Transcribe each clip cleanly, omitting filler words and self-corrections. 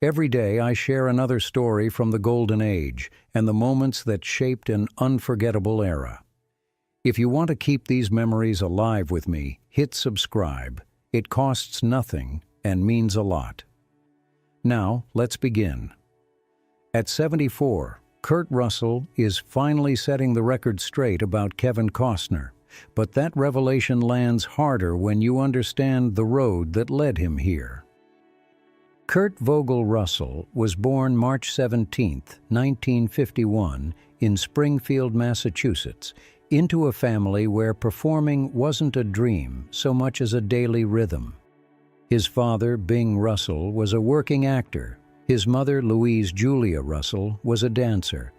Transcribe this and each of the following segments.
Every day I share another story from the Golden Age and the moments that shaped an unforgettable era. If you want to keep these memories alive with me, hit subscribe. It costs nothing and means a lot. Now, let's begin. At 74, Kurt Russell is finally setting the record straight about Kevin Costner, but that revelation lands harder when you understand the road that led him here. Kurt Vogel Russell was born March 17, 1951, in Springfield, Massachusetts, into a family where performing wasn't a dream so much as a daily rhythm. His father, Bing Russell, was a working actor. His mother, Louise Julia Russell, was a dancer.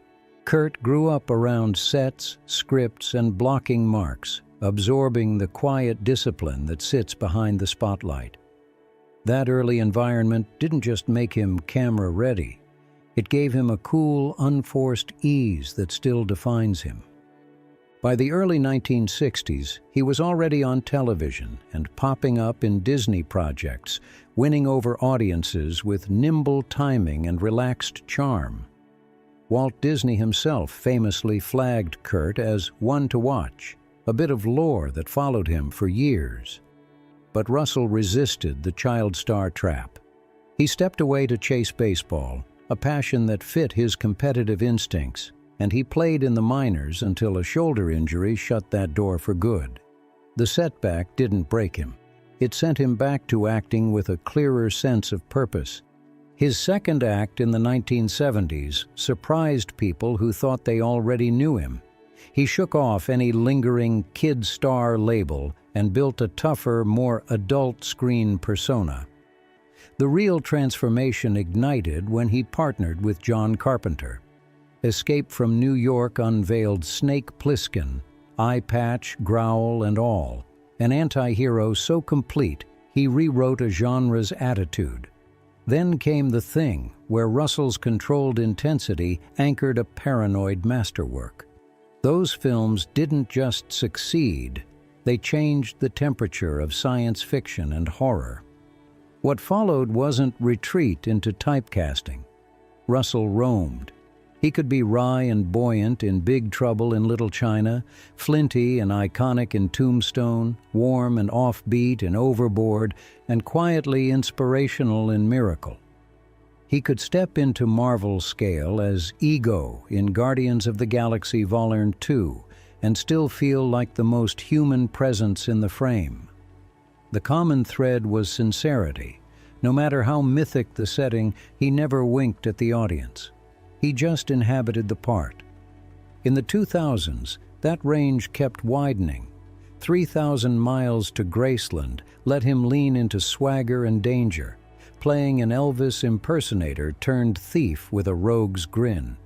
Kurt grew up around sets, scripts, and blocking marks, absorbing the quiet discipline that sits behind the spotlight. That early environment didn't just make him camera-ready. It gave him a cool, unforced ease that still defines him. By the early 1960s, he was already on television and popping up in Disney projects, winning over audiences with nimble timing and relaxed charm. Walt Disney himself famously flagged Kurt as one to watch, a bit of lore that followed him for years. But Russell resisted the child star trap. He stepped away to chase baseball, a passion that fit his competitive instincts, and he played in the minors until a shoulder injury shut that door for good. The setback didn't break him. It sent him back to acting with a clearer sense of purpose. His second act in the 1970s surprised people who thought they already knew him. He shook off any lingering kid star label and built a tougher, more adult screen persona. The real transformation ignited when he partnered with John Carpenter. Escape from New York unveiled Snake Plissken, eye patch, growl, and all, an anti-hero so complete he rewrote a genre's attitude. Then came The Thing, where Russell's controlled intensity anchored a paranoid masterwork. Those films didn't just succeed, they changed the temperature of science fiction and horror. What followed wasn't retreat into typecasting. Russell roamed. He could be wry and buoyant in Big Trouble in Little China, flinty and iconic in Tombstone, warm and offbeat in Overboard, and quietly inspirational in Miracle. He could step into Marvel scale as Ego in Guardians of the Galaxy Vol. 2 and still feel like the most human presence in the frame. The common thread was sincerity. No matter how mythic the setting, he never winked at the audience. He just inhabited the part. In the 2000s, that range kept widening. 3,000 Miles to Graceland let him lean into swagger and danger, playing an Elvis impersonator turned thief with a rogue's grin.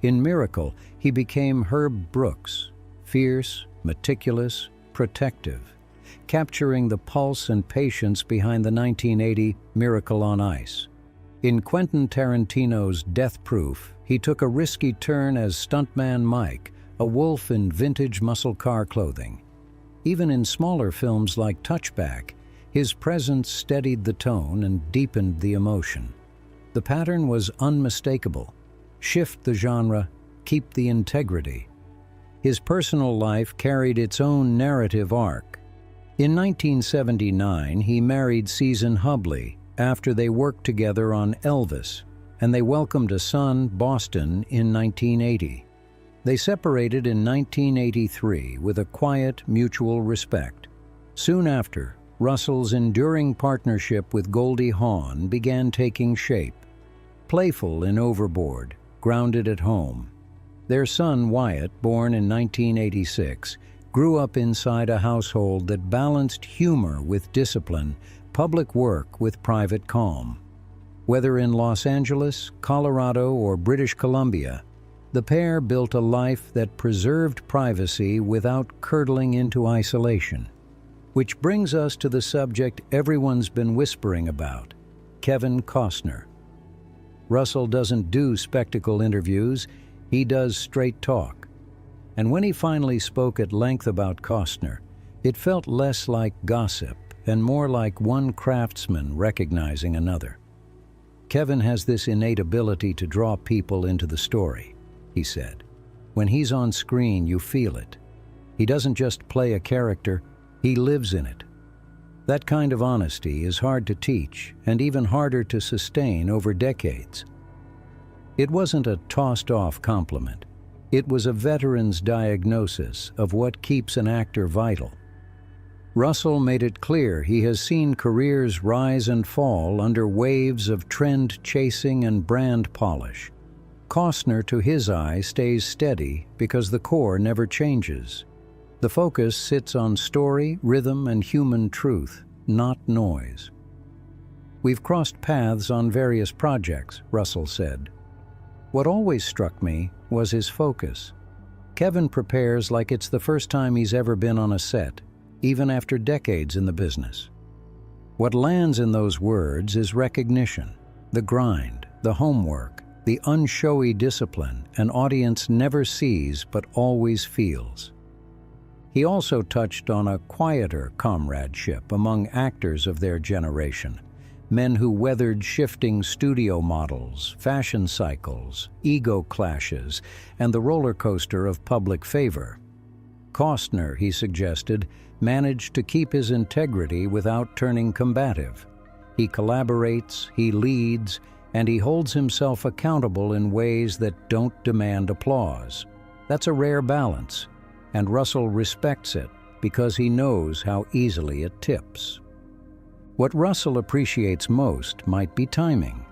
In Miracle, he became Herb Brooks, fierce, meticulous, protective, capturing the pulse and patience behind the 1980 Miracle on Ice. In Quentin Tarantino's Death Proof, he took a risky turn as stuntman Mike, a wolf in vintage muscle car clothing. Even in smaller films like Touchback, his presence steadied the tone and deepened the emotion. The pattern was unmistakable. Shift the genre, keep the integrity. His personal life carried its own narrative arc. In 1979, he married Susan Hubley, after they worked together on Elvis, and they welcomed a son, Boston, in 1980. They separated in 1983 with a quiet, mutual respect. Soon after, Russell's enduring partnership with Goldie Hawn began taking shape. Playful in Overboard, grounded at home. Their son, Wyatt, born in 1986, grew up inside a household that balanced humor with discipline, public work with private calm. Whether in Los Angeles, Colorado, or British Columbia, the pair built a life that preserved privacy without curdling into isolation. Which brings us to the subject everyone's been whispering about, Kevin Costner. Russell doesn't do spectacle interviews, he does straight talk. And when he finally spoke at length about Costner, it felt less like gossip and more like one craftsman recognizing another. Kevin has this innate ability to draw people into the story, he said. When he's on screen, you feel it. He doesn't just play a character, he lives in it. That kind of honesty is hard to teach and even harder to sustain over decades. It wasn't a tossed-off compliment. It was a veteran's diagnosis of what keeps an actor vital. Russell made it clear he has seen careers rise and fall under waves of trend chasing and brand polish. Costner, to his eye, stays steady because the core never changes. The focus sits on story, rhythm, and human truth, not noise. We've crossed paths on various projects, Russell said. What always struck me was his focus. Kevin prepares like it's the first time he's ever been on a set, even after decades in the business. What lands in those words is recognition, the grind, the homework, the unshowy discipline an audience never sees but always feels. He also touched on a quieter comradeship among actors of their generation, men who weathered shifting studio models, fashion cycles, ego clashes, and the roller coaster of public favor. Costner, he suggested, managed to keep his integrity without turning combative. He collaborates, he leads, and he holds himself accountable in ways that don't demand applause. That's a rare balance, and Russell respects it because he knows how easily it tips. What Russell appreciates most might be timing,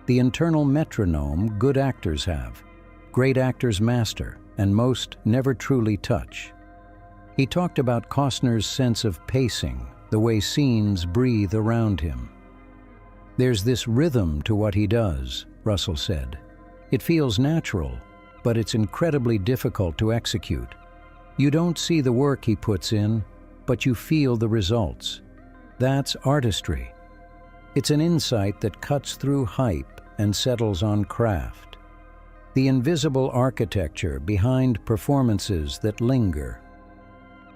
the internal metronome good actors have, great actors master, and most never truly touch. He talked about Costner's sense of pacing, the way scenes breathe around him. There's this rhythm to what he does, Russell said. It feels natural, but it's incredibly difficult to execute. You don't see the work he puts in, but you feel the results. That's artistry. It's an insight that cuts through hype and settles on craft. The invisible architecture behind performances that linger.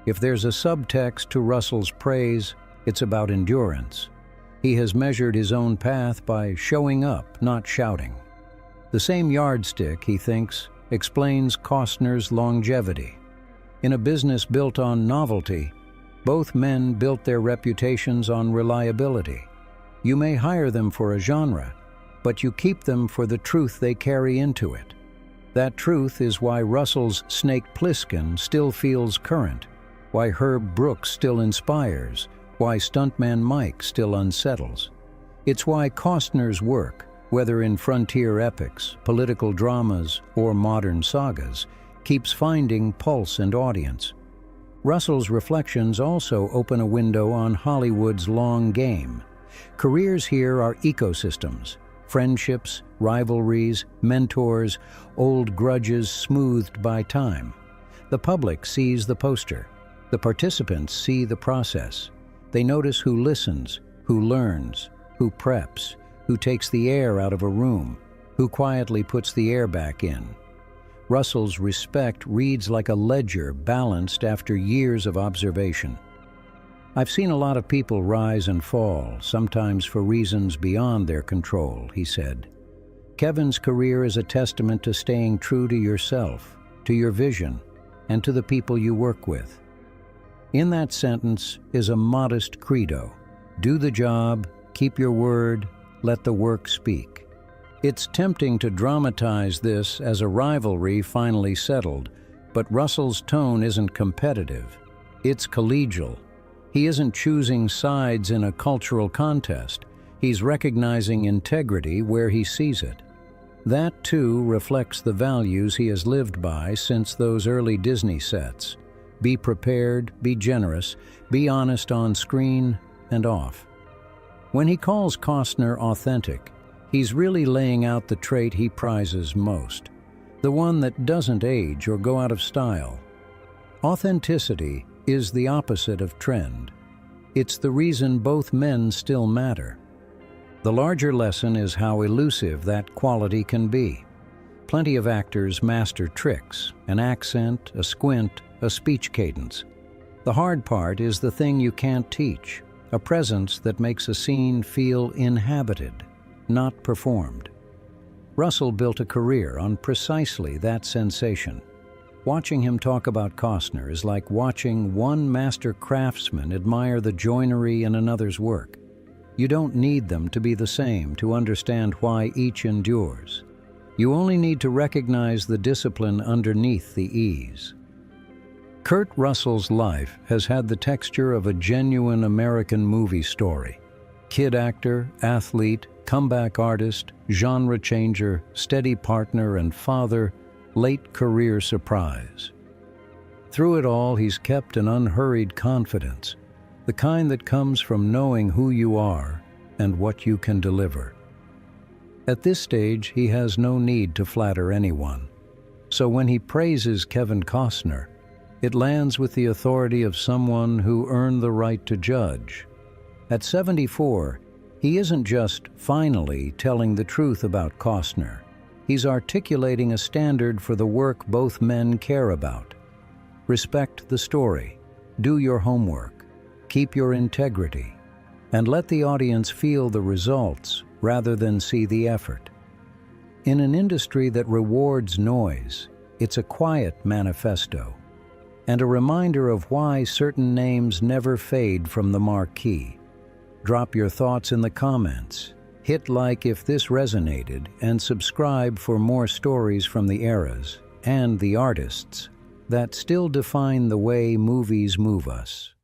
If there's a subtext to Russell's praise, it's about endurance. He has measured his own path by showing up, not shouting. The same yardstick, he thinks, explains Costner's longevity. In a business built on novelty, both men built their reputations on reliability. You may hire them for a genre, but you keep them for the truth they carry into it. That truth is why Russell's Snake Plissken still feels current, why Herb Brooks still inspires, why Stuntman Mike still unsettles. It's why Costner's work, whether in frontier epics, political dramas, or modern sagas, keeps finding pulse and audience. Russell's reflections also open a window on Hollywood's long game. Careers here are ecosystems, friendships, rivalries, mentors, old grudges smoothed by time. The public sees the poster. The participants see the process. They notice who listens, who learns, who preps, who takes the air out of a room, who quietly puts the air back in. Russell's respect reads like a ledger balanced after years of observation. I've seen a lot of people rise and fall, sometimes for reasons beyond their control, he said. Kevin's career is a testament to staying true to yourself, to your vision, and to the people you work with. In that sentence is a modest credo. Do the job, keep your word, let the work speak. It's tempting to dramatize this as a rivalry finally settled, but Russell's tone isn't competitive. It's collegial. He isn't choosing sides in a cultural contest. He's recognizing integrity where he sees it. That, too, reflects the values he has lived by since those early Disney sets. Be prepared, be generous, be honest on screen and off. When he calls Costner authentic, he's really laying out the trait he prizes most, the one that doesn't age or go out of style. Authenticity is the opposite of trend. It's the reason both men still matter. The larger lesson is how elusive that quality can be. Plenty of actors master tricks, an accent, a squint, a speech cadence. The hard part is the thing you can't teach, a presence that makes a scene feel inhabited. not performed. Russell built a career on precisely that sensation. Watching him talk about Costner is like watching one master craftsman admire the joinery in another's work. You don't need them to be the same to understand why each endures. You only need to recognize the discipline underneath the ease. Kurt Russell's life has had the texture of a genuine American movie story. Kid actor, athlete, comeback artist, genre changer, steady partner and father, late career surprise. Through it all, he's kept an unhurried confidence, the kind that comes from knowing who you are and what you can deliver. At this stage, he has no need to flatter anyone. So when he praises Kevin Costner, it lands with the authority of someone who earned the right to judge. At 74, he isn't just finally telling the truth about Costner. He's articulating a standard for the work both men care about. Respect the story, do your homework, keep your integrity, and let the audience feel the results rather than see the effort. In an industry that rewards noise, it's a quiet manifesto, and a reminder of why certain names never fade from the marquee. Drop your thoughts in the comments, hit like if this resonated, and subscribe for more stories from the eras and the artists that still define the way movies move us.